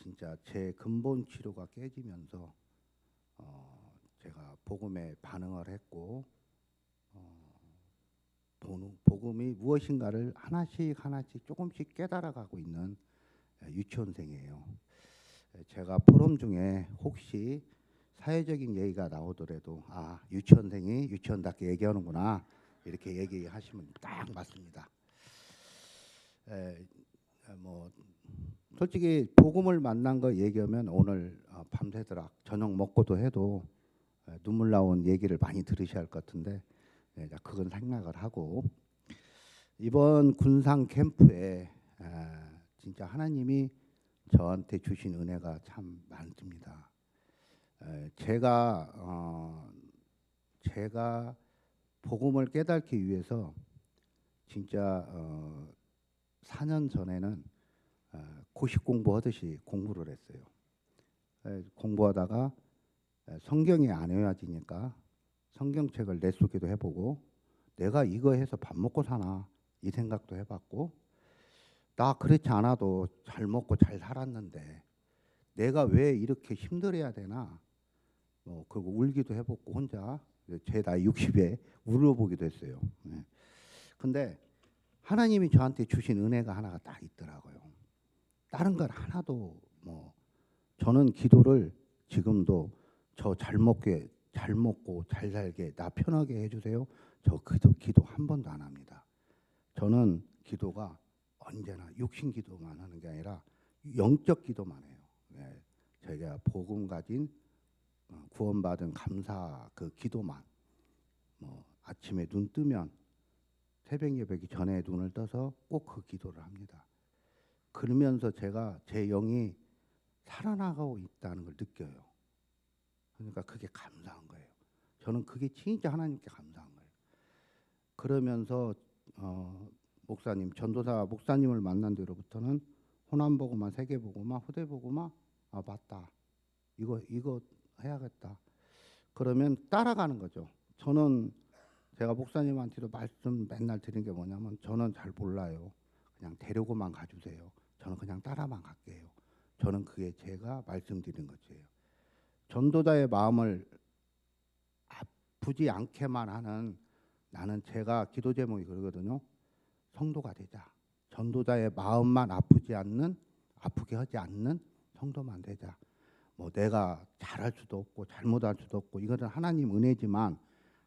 진짜 제 근본 치료가 깨지면서 제가 복음에 반응을 했고 복음이 무엇인가를 하나씩 하나씩 조금씩 깨달아가고 있는 유치원생이에요. 제가 포럼 중에 혹시 사회적인 얘기가 나오더라도 유치원생이 유치원답게 얘기하는구나 이렇게 얘기하시면 딱 맞습니다. 뭐 솔직히 복음을 만난 거 얘기하면 오늘 밤새도록 저녁 먹고도 해도 눈물 나온 얘기를 많이 들으셔야 할 것 같은데 그건 생각을 하고 이번 군상 캠프에 진짜 하나님이 저한테 주신 은혜가 참 많습니다. 제가 복음을 깨닫기 위해서 진짜 4년 전에는 고시 공부하듯이 공부를 했어요. 공부하다가 성경이 안 외워지니까 성경책을 내 속에도 해보고 내가 이거 해서 밥 먹고 사나 이 생각도 해봤고 나 그렇지 않아도 잘 먹고 잘 살았는데 내가 왜 이렇게 힘들어야 되나 그리고 울기도 해보고 혼자 제 나이 60에 울어보기도 했어요. 근데 하나님이 저한테 주신 은혜가 하나가 딱 있더라고요. 다른 건 하나도 저는 기도를 지금도 저 잘 먹고 잘 살게 나 편하게 해주세요. 저 기도 한 번도 안 합니다. 저는 기도가 언제나 육신 기도만 하는 게 아니라 영적 기도만 해요. 제가 복음 가진 구원받은 감사 그 기도만 아침에 눈 뜨면 새벽 예배기 전에 눈을 떠서 꼭 그 기도를 합니다. 그러면서 제가 제 영이 살아나가고 있다는 걸 느껴요. 그러니까 그게 감사한 거예요. 저는 그게 진짜 하나님께 감사한 거예요. 그러면서 목사님, 전도사 목사님을 만난 뒤로부터는 호남보고마, 세계보고마, 후대보고마 맞다. 이거 해야겠다. 그러면 따라가는 거죠. 저는 제가 목사님한테도 말씀 맨날 드린 게 뭐냐면 저는 잘 몰라요. 그냥 데리고만 가주세요. 저는 그냥 따라만 갈게요. 저는 그게 제가 말씀드린 것이에요. 전도자의 마음을 아프지 않게만 하는 나는 제가 기도 제목이 그러거든요. 성도가 되자. 전도자의 마음만 아프게 하지 않는 성도만 되자. 내가 잘할 수도 없고 잘못할 수도 없고 이거는 하나님 은혜지만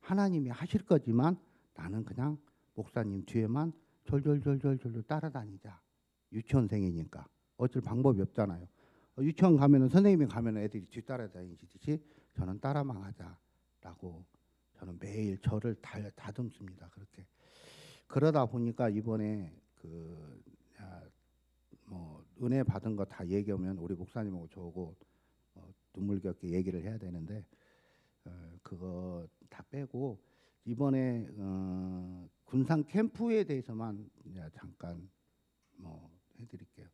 하나님이 하실 거지만 나는 그냥 목사님 뒤에만 졸졸 따라다니자. 유치원생이니까 어쩔 방법이 없잖아요. 유치원 가면은 선생님이 가면은 애들이 뒤따라다니듯이 저는 따라만 하자라고 저는 매일 저를 다듬습니다. 그렇게 그러다 보니까 이번에 은혜 받은 거 다 얘기하면 우리 목사님하고 저하고 눈물겹게 얘기를 해야 되는데 그거 다 빼고 이번에 군상 캠프에 대해서만 잠깐 해드릴게요.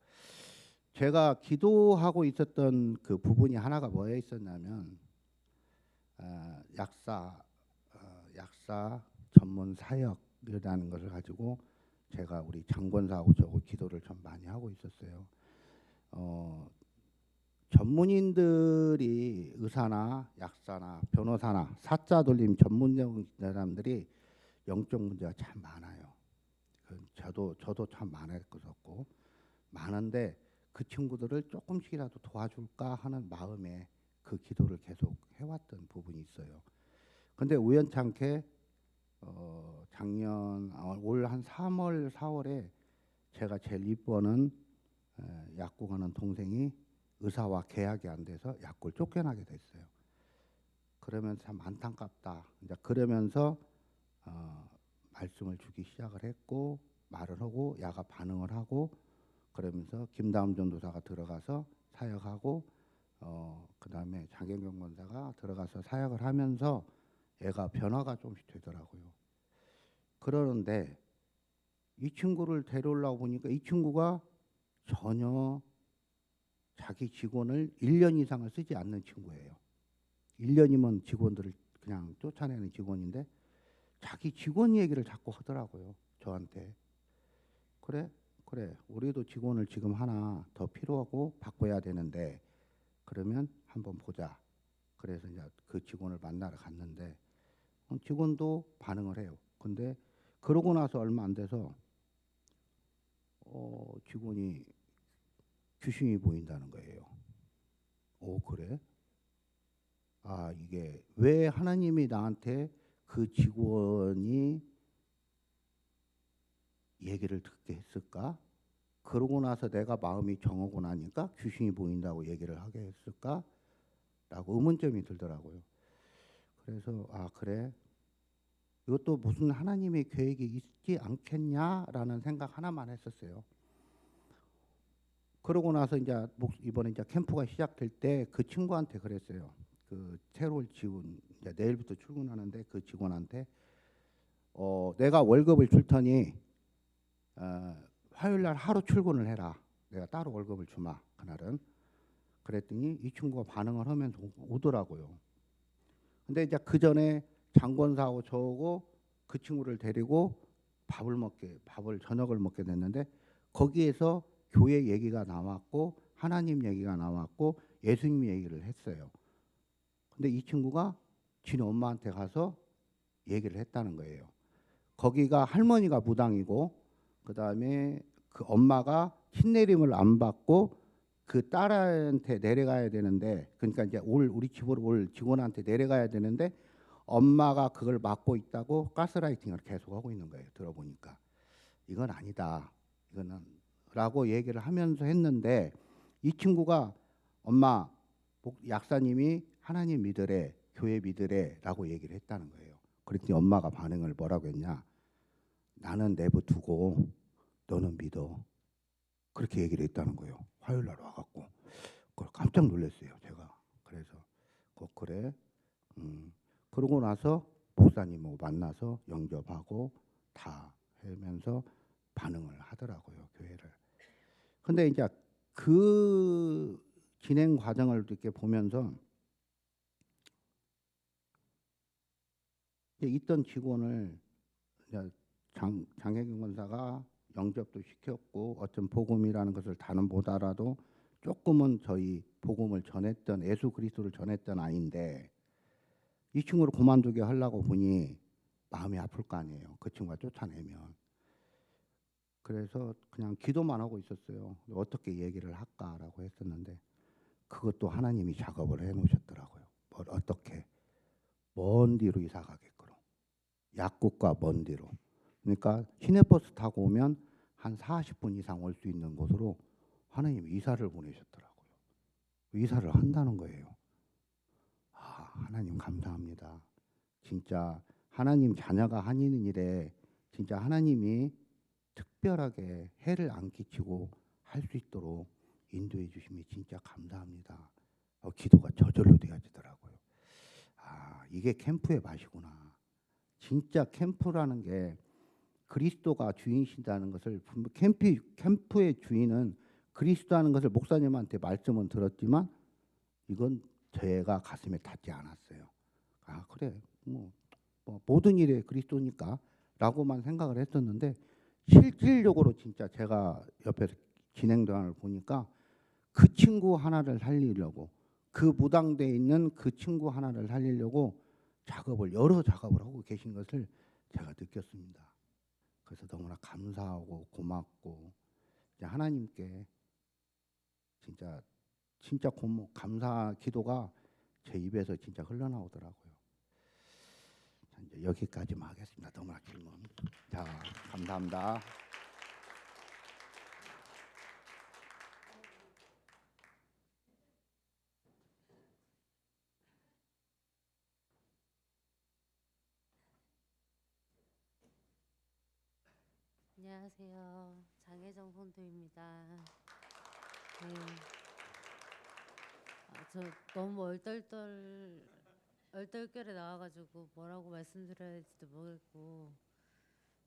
제가 기도하고 있었던 그 부분이 하나가 뭐에 있었냐면 약사 전문 사역이라는 것을 가지고 제가 우리 장권사하고 저하고 기도를 좀 많이 하고 있었어요. 전문인들이 의사나 약사나 변호사나 사자 돌림 전문적 사람들이 영적 문제가 참 많아요. 저도 참 많았었고 많은데 그 친구들을 조금씩이라도 도와줄까 하는 마음에 그 기도를 계속 해왔던 부분이 있어요. 근데 우연찮게 작년 올 한 3월 4월에 제가 제일 이뻐하는 약국 하는 동생이 의사와 계약이 안 돼서 약국을 쫓겨나게 됐어요. 그러면서 참 안타깝다. 이제 그러면서 말씀을 주기 시작을 했고 말을 하고 야가 반응을 하고 그러면서 김다음 전도사가 들어가서 사역하고 그다음에 장경경 권사가 들어가서 사역을 하면서 애가 변화가 좀씩 되더라고요. 그러는데 이 친구를 데려오려고 보니까 이 친구가 전혀 자기 직원을 1년 이상을 쓰지 않는 친구예요. 1년이면 직원들을 그냥 쫓아내는 직원인데 자기 직원 얘기를 자꾸 하더라고요. 저한테. 그래 그래, 우리도 직원을 지금 하나 더 필요하고 바꿔야 되는데 그러면 한번 보자. 그래서 이제 그 직원을 만나러 갔는데 직원도 반응을 해요. 근데 그러고 나서 얼마 안 돼서 직원이 귀신이 보인다는 거예요. 오, 그래? 아, 이게 왜 하나님이 나한테 그 직원이 얘기를 듣게 했을까? 그러고 나서 내가 마음이 정하고 나니까 귀신이 보인다고 얘기를 하게 했을까? 라고 의문점이 들더라고요. 그래서 아, 그래. 이것도 무슨 하나님의 계획이 있지 않겠냐라는 생각 하나만 했었어요. 그러고 나서 이제 이번에 이제 캠프가 시작될 때 그 친구한테 그랬어요. 그 새로운 직원, 이제 내일부터 출근하는데 그 직원한테 내가 월급을 줄 테니 화요일 날 하루 출근을 해라. 내가 따로 월급을 주마 그날은. 그랬더니 이 친구가 반응을 하면서 오더라고요. 근데 이제 그 전에 장권사하고 저하고 그 친구를 데리고 밥을 저녁을 먹게 됐는데 거기에서 교회 얘기가 나왔고 하나님 얘기가 나왔고 예수님 얘기를 했어요. 근데 이 친구가 지네 엄마한테 가서 얘기를 했다는 거예요. 거기가 할머니가 무당이고 그다음에 그 엄마가 신내림을 안 받고 그 딸한테 내려가야 되는데 그러니까 이제 우리 집으로 올 직원한테 내려가야 되는데 엄마가 그걸 막고 있다고 가스라이팅을 계속하고 있는 거예요. 들어보니까 이건 아니다. 이거는 라고 얘기를 하면서 했는데 이 친구가 엄마 약사님이 하나님 믿으래 교회 믿으래 라고 얘기를 했다는 거예요. 그랬더니 엄마가 반응을 뭐라고 했냐. 나는 내버두고 너는 믿어. 그렇게 얘기를 했다는 거예요. 화요일 날 와갖고. 그걸 깜짝 놀랐어요. 제가. 그래서 그래. 그러고 나서 목사님하고 만나서 영접하고 다 하면서 반응을 하더라고요. 교회를. 근데 이제 그 진행 과정을 이렇게 보면서 이제 있던 직원을 이제 장혜경 권사가 영접도 시켰고 어떤 복음이라는 것을 다는 못 알아도 조금은 저희 복음을 전했던 예수 그리스도를 전했던 아이인데 이 친구를 그만두게 하려고 보니 마음이 아플 거 아니에요. 그 친구가 쫓아내면. 그래서 그냥 기도만 하고 있었어요. 어떻게 얘기를 할까라고 했었는데 그것도 하나님이 작업을 해놓으셨더라고요. 뭘 어떻게 먼 뒤로 이사 가게끔 약국과 먼 뒤로. 그러니까 시내버스 타고 오면 한 40분 이상 올 수 있는 곳으로 하나님이 이사를 보내셨더라고요. 이사를 한다는 거예요. 아, 하나님 감사합니다. 진짜 하나님 자녀가 하는 일에 진짜 하나님이 특별하게 해를 안 끼치고 할 수 있도록 인도해 주심이 진짜 감사합니다. 기도가 저절로 되어지더라고요. 아, 이게 캠프의 맛이구나. 진짜 캠프라는 게 그리스도가 주인이시다는 것을 캠프의 주인은 그리스도라는 것을 목사님한테 말씀은 들었지만 이건 제가 가슴에 닿지 않았어요. 아, 그래. 뭐 모든 일에 그리스도니까라고만 생각을 했었는데 실질적으로 진짜 제가 옆에서 진행도안을 보니까 그 친구 하나를 살리려고 그 무당돼 있는 그 친구 하나를 살리려고 여러 작업을 하고 계신 것을 제가 느꼈습니다. 그래서 너무나 감사하고 고맙고 하나님께 진짜 진짜 감사 기도가 제 입에서 진짜 흘러나오더라고요. 이제 여기까지만 하겠습니다. 너무나 길면. 자, 감사합니다. 안녕하세요. 장혜정 선도입니다. 네. 저 너무 얼떨결에 나와가지고 뭐라고 말씀드려야 할지도 모르겠고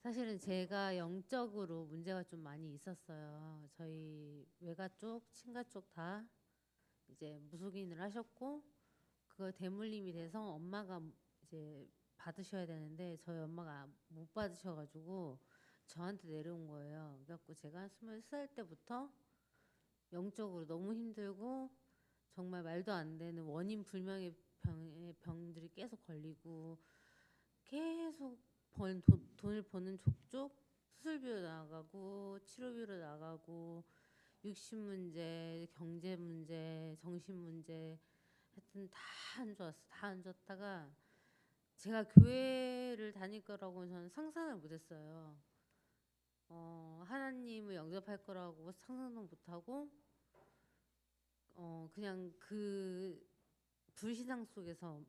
사실은 제가 영적으로 문제가 좀 많이 있었어요. 저희 외가 쪽, 친가 쪽 다 이제 무속인을 하셨고 그걸 대물림이 돼서 엄마가 이제 받으셔야 되는데 저희 엄마가 못 받으셔가지고 저한테 내려온 거예요. 그래갖고 제가 21살 때부터 영적으로 너무 힘들고 정말 말도 안 되는 원인 불명의 병들이 계속 걸리고 계속 돈을 버는 족족 수술비로 나가고 치료비로 나가고 육신 문제, 경제 문제, 정신 문제 하여튼 다 안 좋았어. 다 안 좋다가 제가 교회를 다닐 거라고는 저는 상상을 못했어요. 하나님을 영접할 거라고 상상도 못하고 그냥 그 불신앙 속에서만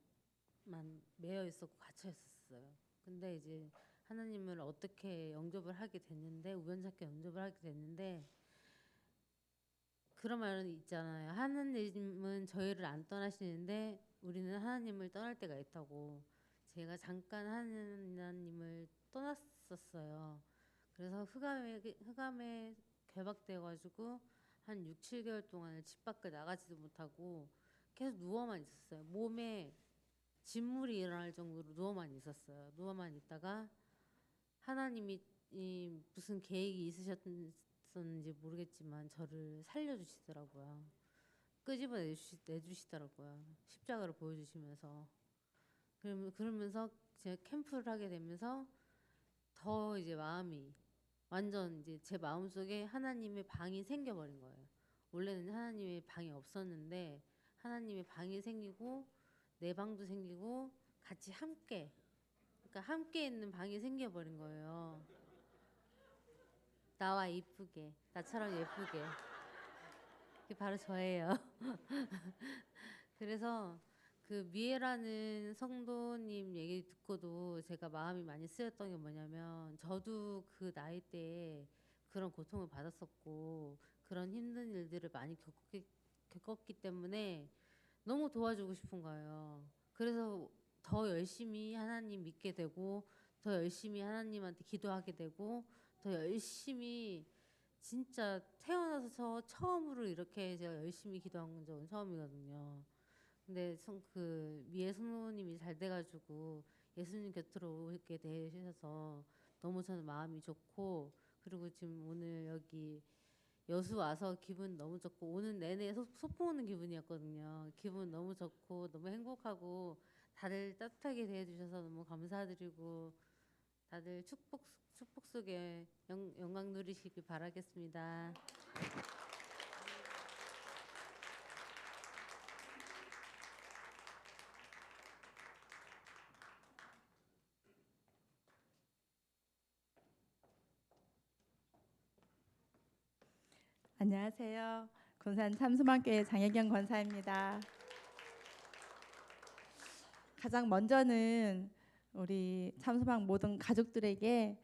매여 있었고 갇혀 있었어요. 근데 이제 하나님을 어떻게 영접을 하게 됐는데 우연찮게 영접을 하게 됐는데 그런 말은 있잖아요. 하나님은 저희를 안 떠나시는데 우리는 하나님을 떠날 때가 있다고. 제가 잠깐 하나님을 떠났었어요. 그래서 흑암에 결박돼가지고 한 6, 7개월 동안을 집 밖을 나가지도 못하고 계속 누워만 있었어요. 몸에 진물이 일어날 정도로 누워만 있었어요. 누워만 있다가 하나님이 무슨 계획이 있으셨는지 모르겠지만 저를 살려주시더라고요. 내주시더라고요. 십자가를 보여주시면서. 그러면서 제가 캠프를 하게 되면서 더 이제 마음이 완전 이제 제 마음속에 하나님의 방이 생겨버린 거예요. 원래는 하나님의 방이 없었는데 하나님의 방이 생기고 내 방도 생기고 같이 함께 그러니까 함께 있는 방이 생겨버린 거예요. 나와 이쁘게 나처럼 예쁘게 그게 바로 저예요. 그래서 그 미애라는 성도님 얘기 듣고도 제가 마음이 많이 쓰였던 게 뭐냐면 저도 그 나이 때에 그런 고통을 받았었고 그런 힘든 일들을 많이 겪었기 때문에 너무 도와주고 싶은 거예요. 그래서 더 열심히 하나님 믿게 되고 더 열심히 하나님한테 기도하게 되고 더 열심히 진짜 태어나서 처음으로 이렇게 제가 열심히 기도한 적은 처음이거든요. 근데 그 미애 성도님이 잘 돼가지고 예수님 곁으로 오게 되셔서 너무 저는 마음이 좋고 그리고 지금 오늘 여기 여수 와서 기분 너무 좋고 오는 내내 소풍 오는 기분이었거든요. 기분 너무 좋고 너무 행복하고 다들 따뜻하게 대해주셔서 너무 감사드리고 다들 축복 속에 영광 누리시길 바라겠습니다. 안녕하세요. 군산 참수망교회 장혜경 권사입니다. 가장 먼저는 우리 참수망 모든 가족들에게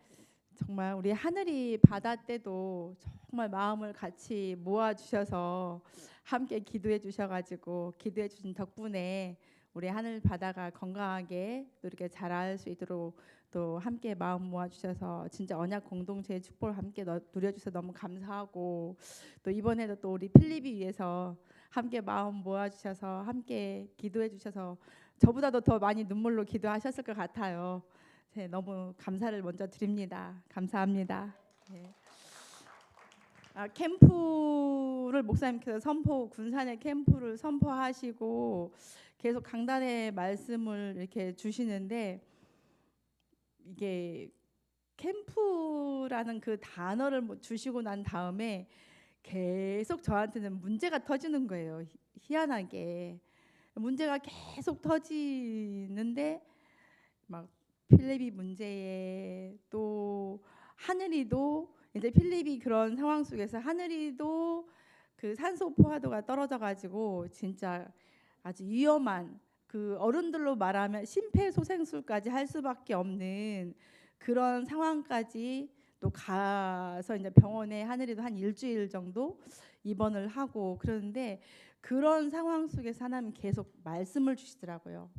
정말 우리 하늘이 바다 때도 정말 마음을 같이 모아 주셔서 함께 기도해 주셔가지고 기도해 주신 덕분에 우리 하늘 바다가 건강하게 또 이렇게 자랄 수 있도록 또 함께 마음 모아 주셔서 진짜 언약 공동체의 축복을 함께 누려 주셔서 너무 감사하고 또 이번에도 또 우리 필립이 위해서 함께 마음 모아 주셔서 함께 기도해 주셔서 저보다도 더 많이 눈물로 기도하셨을 것 같아요. 네, 너무 감사를 먼저 드립니다. 감사합니다. 네. 캠프를 목사님께서 군산의 캠프를 선포하시고 계속 강단의 말씀을 이렇게 주시는데 이게 캠프라는 그 단어를 주시고 난 다음에 계속 저한테는 문제가 터지는 거예요. 희한하게 문제가 계속 터지는데 막 필립이 문제에 또 하늘이도 이제 필립이 그런 상황 속에서 하늘이도 그 산소 포화도가 떨어져 가지고 진짜 아주 위험한 그 어른들로 말하면 심폐소생술까지 할 수밖에 없는 그런 상황까지 또 가서 이제 병원에 하늘이도 한 일주일 정도 입원을 하고 그러는데 그런 상황 속에서 하나님 계속 말씀을 주시더라고요.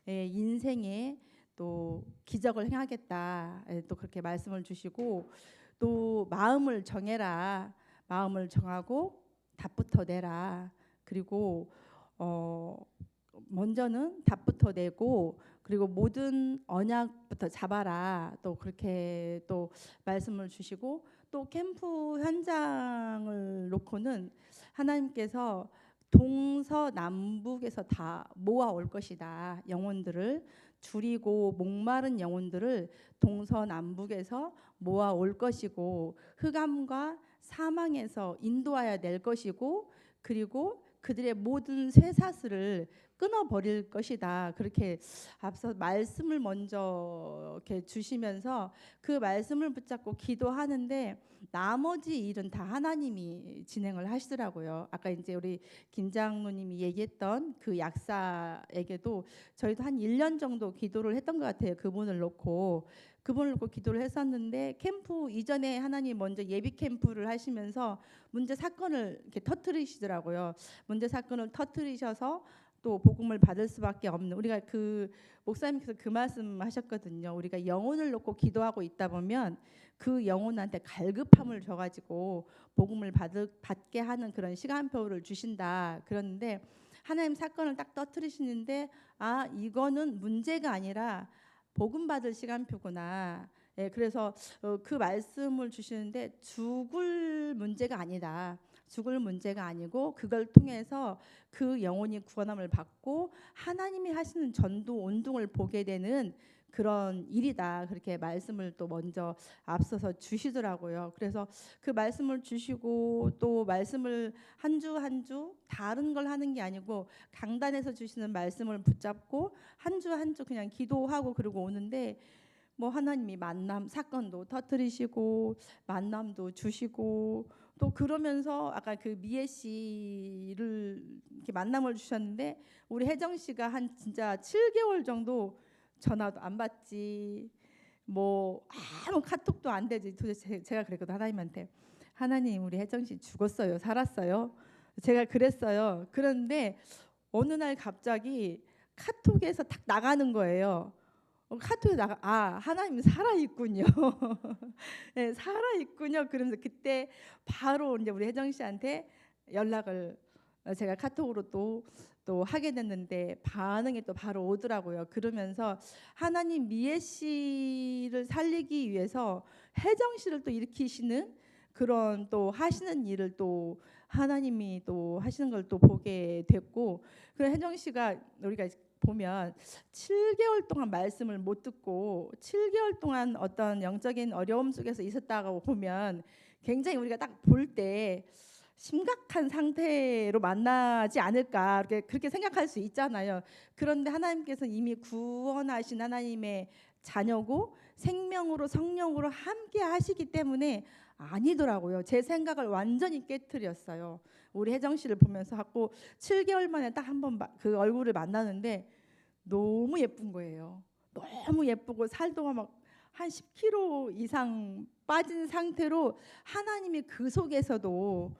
예, 인생에 또 기적을 행하겠다. 예, 또 그렇게 말씀을 주시고 또 마음을 정해라. 마음을 정하고 답부터 내라. 그리고 먼저는 답부터 내고 그리고 모든 언약부터 잡아라. 또 그렇게 또 말씀을 주시고 또 캠프 현장을 놓고는 하나님께서 동서남북에서 다 모아올 것이다. 영혼들을 줄이고 목마른 영혼들을 동서남북에서 모아올 것이고 흑암과 사망에서 인도하여 낼 것이고 그리고 그들의 모든 쇠사슬을 끊어버릴 것이다. 그렇게 앞서 말씀을 먼저 이렇게 주시면서 그 말씀을 붙잡고 기도하는데 나머지 일은 다 하나님이 진행을 하시더라고요. 아까 이제 우리 김 장로님이 얘기했던 그 약사에게도 저희도 한 1년 정도 기도를 했던 것 같아요. 그분을 놓고 기도를 했었는데 캠프 이전에 하나님 먼저 예비 캠프를 하시면서 문제 사건을 이렇게 터뜨리시더라고요. 문제 사건을 터뜨리셔서 또 복음을 받을 수밖에 없는 우리가 그 목사님께서 그 말씀하셨거든요. 우리가 영혼을 놓고 기도하고 있다 보면 그 영혼한테 갈급함을 줘가지고 복음을 받게 하는 그런 시간표를 주신다. 그런데 하나님 사건을 딱 터뜨리시는데 아 이거는 문제가 아니라 복음 받을 시간표구나. 예, 그래서 그 말씀을 주시는데 죽을 문제가 아니다. 죽을 문제가 아니고 그걸 통해서 그 영혼이 구원함을 받고 하나님이 하시는 전도 온동을 보게 되는 그런 일이다. 그렇게 말씀을 또 먼저 앞서서 주시더라고요. 그래서 그 말씀을 주시고 또 말씀을 한 주 한 주 다른 걸 하는 게 아니고 강단에서 주시는 말씀을 붙잡고 한 주 한 주 그냥 기도하고 그러고 오는데 뭐 하나님이 만남 사건도 터뜨리시고 만남도 주시고 또 그러면서 아까 그 미애 씨를 이렇게 만남을 주셨는데 우리 혜정 씨가 한 진짜 7개월 정도 전화도 안 받지 뭐 아무 카톡도 안 되지. 도대체 제가 그랬거든 하나님한테 하나님 우리 혜정 씨 죽었어요 살았어요 제가 그랬어요. 그런데 어느 날 갑자기 카톡에서 딱 나가는 거예요. 카톡에 나가 아 하나님 살아 있군요. 네, 살아 있군요. 그러면서 그때 바로 이제 우리 혜정 씨한테 연락을 제가 카톡으로 또 하게 됐는데 반응이 또 바로 오더라고요. 그러면서 하나님 미애 씨를 살리기 위해서 혜정 씨를 또 일으키시는 그런 또 하시는 일을 또 하나님이 또 하시는 걸 또 보게 됐고 그 혜정 씨가 우리가 보면 7개월 동안 말씀을 못 듣고 7개월 동안 어떤 영적인 어려움 속에서 있었다고 보면 굉장히 우리가 딱 볼 때 심각한 상태로 만나지 않을까 그렇게 생각할 수 있잖아요. 그런데 하나님께서 이미 구원하신 하나님의 자녀고 생명으로 성령으로 함께 하시기 때문에 아니더라고요. 제 생각을 완전히 깨트렸어요. 우리 혜정 씨를 보면서 하고 7개월 만에 딱 한 번 그 얼굴을 만나는데 너무 예쁜 거예요. 너무 예쁘고 살도 막 한 10kg 이상 빠진 상태로 하나님이 그 속에서도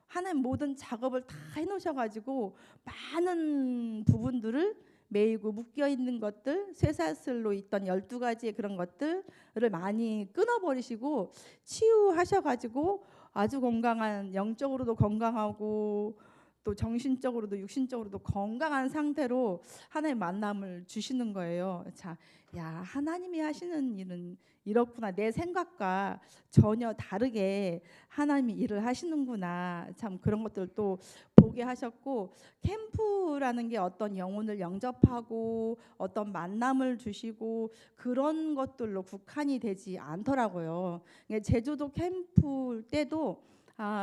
하나님 모든 작업을 다 해놓으셔가지고 많은 부분들을 메이고 묶여 있는 것들 쇠사슬로 있던 12가지의 그런 것들을 많이 끊어버리시고 치유하셔가지고 아주 건강한 영적으로도 건강하고 또 정신적으로도 육신적으로도 건강한 상태로 하나님 만남을 주시는 거예요. 자, 야 하나님이 하시는 일은 이렇구나. 내 생각과 전혀 다르게 하나님이 일을 하시는구나. 참 그런 것들 또 보게 하셨고 캠프라는 게 어떤 영혼을 영접하고 어떤 만남을 주시고 그런 것들로 국한이 되지 않더라고요. 제주도 캠프 때도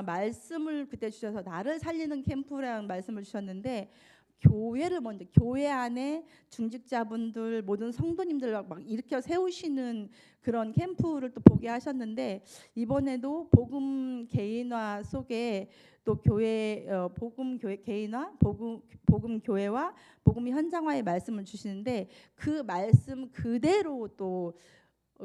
말씀을 그때 주셔서 나를 살리는 캠프라는 말씀을 주셨는데 교회를 먼저 교회 안에 중직자분들 모든 성도님들 막 일으켜 세우시는 그런 캠프를 또 보게 하셨는데 이번에도 복음 개인화 속에 또 교회 복음 교회 개인화 복음 교회와 복음 현장화의 말씀을 주시는데 그 말씀 그대로 또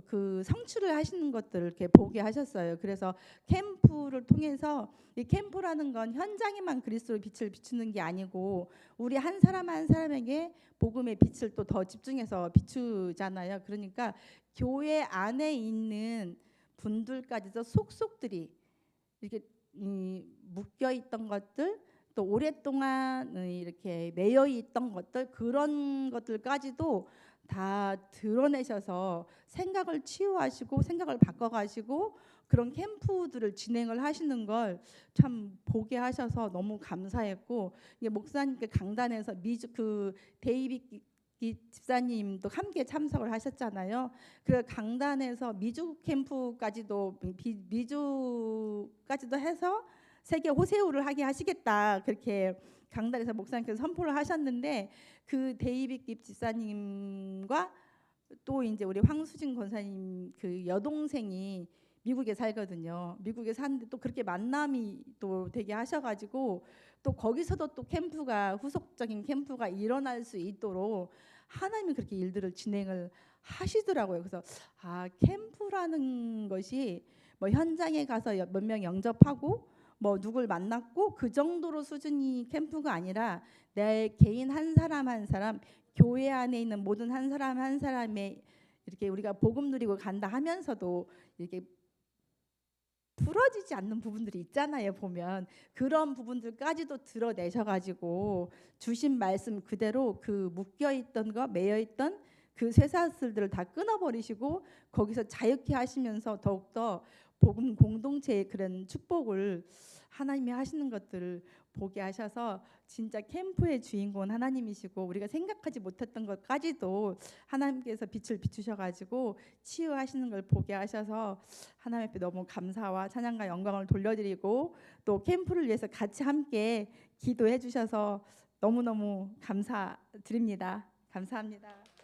그 성취를 하시는 것들을 이렇게 보게 하셨어요. 그래서 캠프를 통해서 이 캠프라는 건 현장에만 그리스도의 빛을 비추는 게 아니고 우리 한 사람 한 사람에게 복음의 빛을 또 더 집중해서 비추잖아요. 그러니까 교회 안에 있는 분들까지도 속속들이 이렇게 묶여 있던 것들 또 오랫동안 이렇게 매여 있던 것들 그런 것들까지도 다 드러내셔서 생각을 치유하시고 생각을 바꿔가시고 그런 캠프들을 진행을 하시는 걸 참 보게 하셔서 너무 감사했고 이게 목사님께 강단에서 데이빗 집사님도 함께 참석을 하셨잖아요. 그 강단에서 미주 캠프까지도 미주까지도 해서 세계 호세우를 하게 하시겠다 그렇게 강단에서 목사님께서 선포를 하셨는데 그 데이빗 집사님과 또 이제 우리 황수진 권사님 그 여동생이 미국에 살거든요. 미국에 사는데 또 그렇게 만남이 또 되게 하셔가지고 또 거기서도 또 캠프가 후속적인 캠프가 일어날 수 있도록 하나님이 그렇게 일들을 진행을 하시더라고요. 그래서 캠프라는 것이 뭐 현장에 가서 몇 명 영접하고 뭐 누굴 만났고 그 정도로 수준이 캠프가 아니라 내 개인 한 사람 한 사람 교회 안에 있는 모든 한 사람 한 사람의 이렇게 우리가 복음 누리고 간다 하면서도 이렇게 풀어지지 않는 부분들이 있잖아요. 보면 그런 부분들까지도 드러내셔가지고 주신 말씀 그대로 그 묶여있던 거 매여있던 그 쇠사슬들을 다 끊어버리시고 거기서 자유케 하시면서 더욱더 복음 공동체의 그런 축복을 하나님이 하시는 것들을 보게 하셔서 진짜 캠프의 주인공은 하나님이시고 우리가 생각하지 못했던 것까지도 하나님께서 빛을 비추셔가지고 치유하시는 걸 보게 하셔서 하나님 앞에 너무 감사와 찬양과 영광을 돌려드리고 또 캠프를 위해서 같이 함께 기도해 주셔서 너무너무 감사드립니다. 감사합니다.